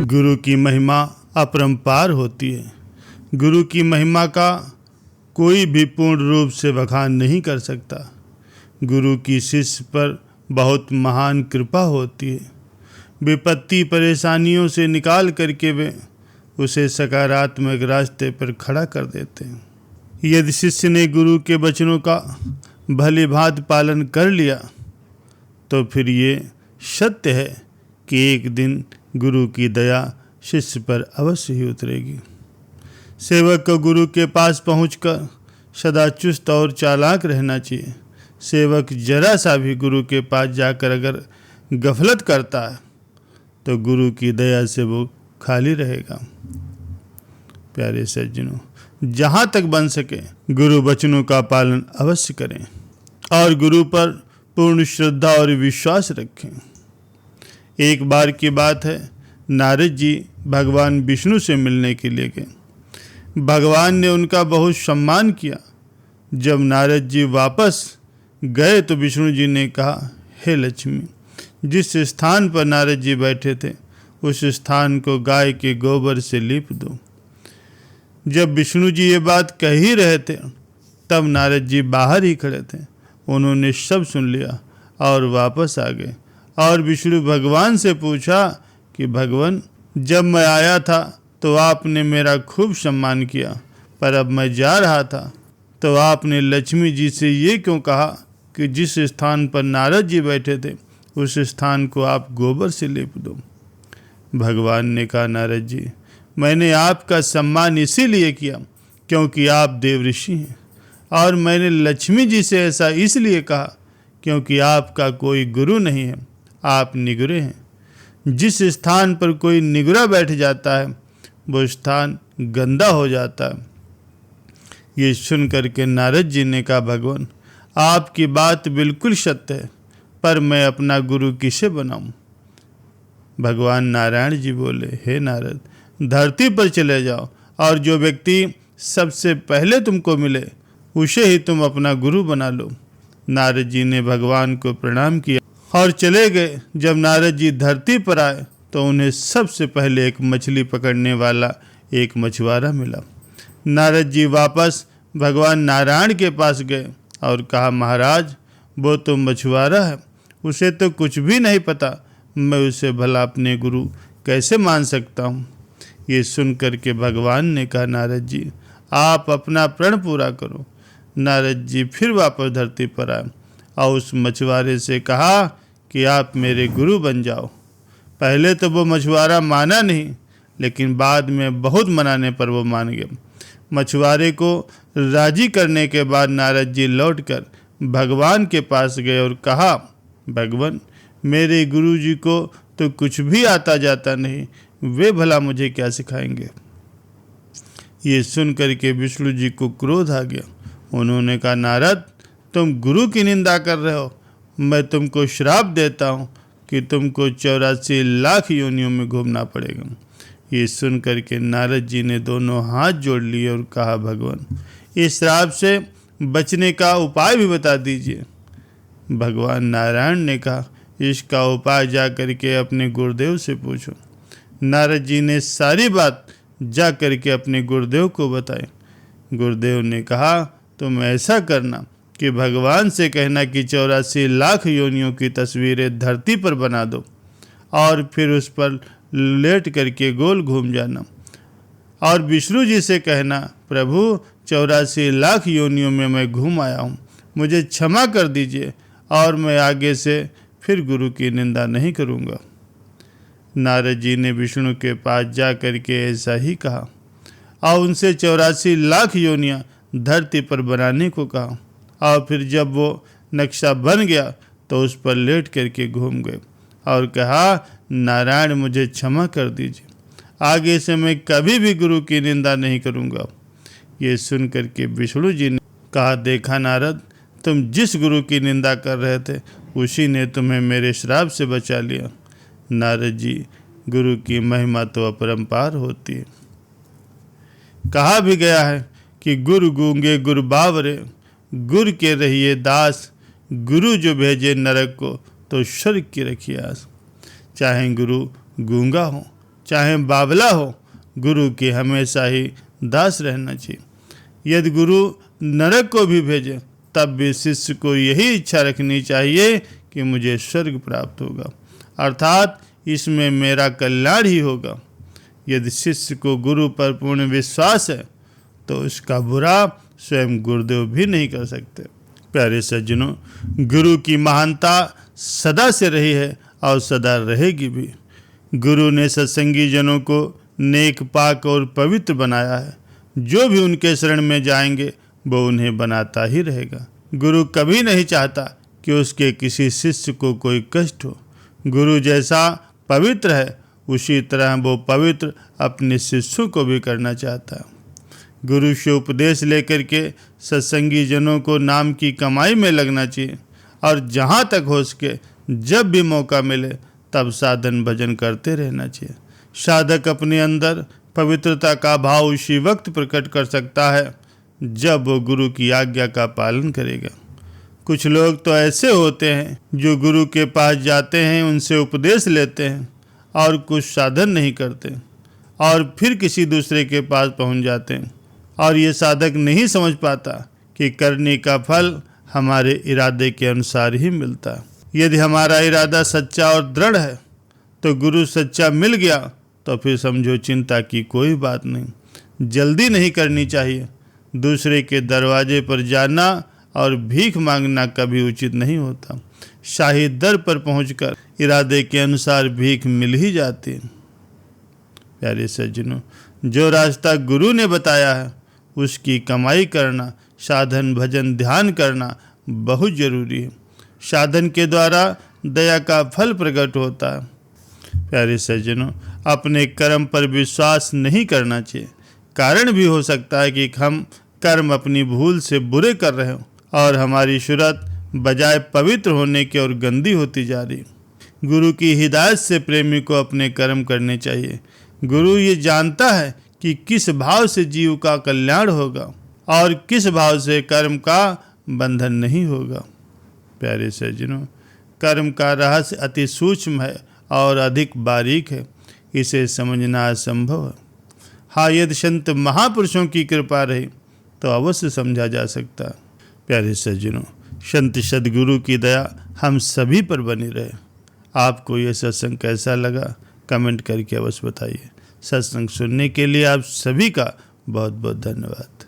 गुरु की महिमा अपरंपार होती है। गुरु की महिमा का कोई भी पूर्ण रूप से बखान नहीं कर सकता। गुरु की शिष्य पर बहुत महान कृपा होती है। विपत्ति परेशानियों से निकाल करके वे उसे सकारात्मक रास्ते पर खड़ा कर देते हैं। यदि शिष्य ने गुरु के वचनों का भली भांति पालन कर लिया तो फिर ये सत्य है कि एक दिन गुरु की दया शिष्य पर अवश्य ही उतरेगी। सेवक को गुरु के पास पहुंचकर सदा चुस्त और चालाक रहना चाहिए। सेवक जरा सा भी गुरु के पास जाकर अगर गफलत करता है तो गुरु की दया से वो खाली रहेगा। प्यारे सज्जनों, जहाँ तक बन सके गुरु वचनों का पालन अवश्य करें और गुरु पर पूर्ण श्रद्धा और विश्वास रखें। एक बार की बात है, नारद जी भगवान विष्णु से मिलने के लिए गए। भगवान ने उनका बहुत सम्मान किया। जब नारद जी वापस गए तो विष्णु जी ने कहा, हे लक्ष्मी, जिस स्थान पर नारद जी बैठे थे उस स्थान को गाय के गोबर से लीप दो। जब विष्णु जी ये बात कह ही रहे थे तब नारद जी बाहर ही खड़े थे। उन्होंने सब सुन लिया और वापस आ गए और विष्णु भगवान से पूछा कि भगवान, जब मैं आया था तो आपने मेरा खूब सम्मान किया, पर अब मैं जा रहा था तो आपने लक्ष्मी जी से ये क्यों कहा कि जिस स्थान पर नारद जी बैठे थे उस स्थान को आप गोबर से लेप दो। भगवान ने कहा, नारद जी, मैंने आपका सम्मान इसीलिए किया क्योंकि आप देव ऋषि हैं, और मैंने लक्ष्मी जी से ऐसा इसलिए कहा क्योंकि आपका कोई गुरु नहीं है, आप निगुरे हैं। जिस स्थान पर कोई निगुरा बैठ जाता है वो स्थान गंदा हो जाता है। ये सुन करके नारद जी ने कहा, भगवान, आपकी बात बिल्कुल सत्य है, पर मैं अपना गुरु किसे बनाऊं? भगवान नारायण जी बोले, हे नारद, धरती पर चले जाओ और जो व्यक्ति सबसे पहले तुमको मिले उसे ही तुम अपना गुरु बना लो। नारद जी ने भगवान को प्रणाम किया और चले गए। जब नारद जी धरती पर आए तो उन्हें सबसे पहले एक मछली पकड़ने वाला एक मछुआरा मिला। नारद जी वापस भगवान नारायण के पास गए और कहा, महाराज, वो तो मछुआरा है, उसे तो कुछ भी नहीं पता, मैं उसे भला अपने गुरु कैसे मान सकता हूँ? ये सुन करके भगवान ने कहा, नारद जी, आप अपना प्रण पूरा करो। नारद जी फिर वापस धरती पर आए और उस मछुआरे से कहा कि आप मेरे गुरु बन जाओ। पहले तो वो मछुआरा माना नहीं, लेकिन बाद में बहुत मनाने पर वो मान गया। मछुआरे को राजी करने के बाद नारद जी लौटकर भगवान के पास गए और कहा, भगवान, मेरे गुरु जी को तो कुछ भी आता जाता नहीं, वे भला मुझे क्या सिखाएंगे? ये सुन करके विष्णु जी को क्रोध आ गया। उन्होंने कहा, नारद, तुम गुरु की निंदा कर रहे हो। मैं तुमको श्राप देता हूँ कि तुमको 84 लाख योनियों में घूमना पड़ेगा। ये सुन करके नारद जी ने दोनों हाथ जोड़ लिए और कहा, भगवान, इस श्राप से बचने का उपाय भी बता दीजिए। भगवान नारायण ने कहा, इसका उपाय जा करके अपने गुरुदेव से पूछो। नारद जी ने सारी बात जा करके अपने गुरुदेव को बताई। गुरुदेव ने कहा, तुम ऐसा करना कि भगवान से कहना कि 84 लाख योनियों की तस्वीरें धरती पर बना दो और फिर उस पर लेट करके गोल घूम जाना, और विष्णु जी से कहना, प्रभु, 84 लाख योनियों में मैं घूम आया हूँ, मुझे क्षमा कर दीजिए और मैं आगे से फिर गुरु की निंदा नहीं करूँगा। नारद जी ने विष्णु के पास जा करके ऐसा ही कहा और उनसे 84 लाख योनियाँ धरती पर बनाने को कहा, और फिर जब वो नक्शा बन गया तो उस पर लेट करके घूम गए और कहा, नारायण, मुझे क्षमा कर दीजिए, आगे से मैं कभी भी गुरु की निंदा नहीं करूँगा। ये सुन करके विष्णु जी ने कहा, देखा नारद, तुम जिस गुरु की निंदा कर रहे थे उसी ने तुम्हें मेरे श्राप से बचा लिया। नारद जी, गुरु की महिमा तो अपरंपार होती है। कहा भी गया है कि गुरु गूंगे गुरु बावरे, गुरु के रहिए दास, गुरु जो भेजे नरक को तो स्वर्ग की रखिए आस। चाहे गुरु गूंगा हो, चाहे बावला हो, गुरु के हमेशा ही दास रहना चाहिए। यदि गुरु नरक को भी भेजे तब भी शिष्य को यही इच्छा रखनी चाहिए कि मुझे स्वर्ग प्राप्त होगा, अर्थात इसमें मेरा कल्याण ही होगा। यदि शिष्य को गुरु पर पूर्ण विश्वास है तो उसका बुरा स्वयं गुरुदेव भी नहीं कर सकते। प्यारे सज्जनों, गुरु की महानता सदा से रही है और सदा रहेगी भी। गुरु ने सत्संगी जनों को नेक, पाक और पवित्र बनाया है। जो भी उनके शरण में जाएंगे वो उन्हें बनाता ही रहेगा। गुरु कभी नहीं चाहता कि उसके किसी शिष्य को कोई कष्ट हो। गुरु जैसा पवित्र है उसी तरह वो पवित्र अपने शिष्यों को भी करना चाहता है। गुरु से उपदेश लेकर के सत्संगी जनों को नाम की कमाई में लगना चाहिए और जहाँ तक हो सके जब भी मौका मिले तब साधन भजन करते रहना चाहिए। साधक अपने अंदर पवित्रता का भाव उसी वक्त प्रकट कर सकता है जब वो गुरु की आज्ञा का पालन करेगा। कुछ लोग तो ऐसे होते हैं जो गुरु के पास जाते हैं, उनसे उपदेश लेते हैं और कुछ साधन नहीं करते और फिर किसी दूसरे के पास पहुंच जाते हैं। और ये साधक नहीं समझ पाता कि करने का फल हमारे इरादे के अनुसार ही मिलता है। यदि हमारा इरादा सच्चा और दृढ़ है तो गुरु सच्चा मिल गया तो फिर समझो चिंता की कोई बात नहीं। जल्दी नहीं करनी चाहिए। दूसरे के दरवाजे पर जाना और भीख मांगना कभी उचित नहीं होता। शाही दर पर पहुंचकर इरादे के अनुसार भीख मिल ही जाती है। प्यारे सज्जनों, जो रास्ता गुरु ने बताया है उसकी कमाई करना, साधन भजन ध्यान करना बहुत जरूरी है। साधन के द्वारा दया का फल प्रकट होता है। प्यारे सज्जनों, अपने कर्म पर विश्वास नहीं करना चाहिए। कारण भी हो सकता है कि हम कर्म अपनी भूल से बुरे कर रहे हो और हमारी सूरत बजाय पवित्र होने की और गंदी होती जा रही। गुरु की हिदायत से प्रेमी को अपने कर्म करने चाहिए। गुरु ये जानता है कि किस भाव से जीव का कल्याण होगा और किस भाव से कर्म का बंधन नहीं होगा। प्यारे सज्जनों, कर्म का रहस्य अति सूक्ष्म है और अधिक बारीक है, इसे समझना असंभव है। हाँ, यदि संत महापुरुषों की कृपा रही तो अवश्य समझा जा सकता है। प्यारे सज्जनों, संत सद्गुरु की दया हम सभी पर बनी रहे। आपको यह सत्संग कैसा लगा कमेंट करके अवश्य बताइए। सत्संग सुनने के लिए आप सभी का बहुत बहुत धन्यवाद।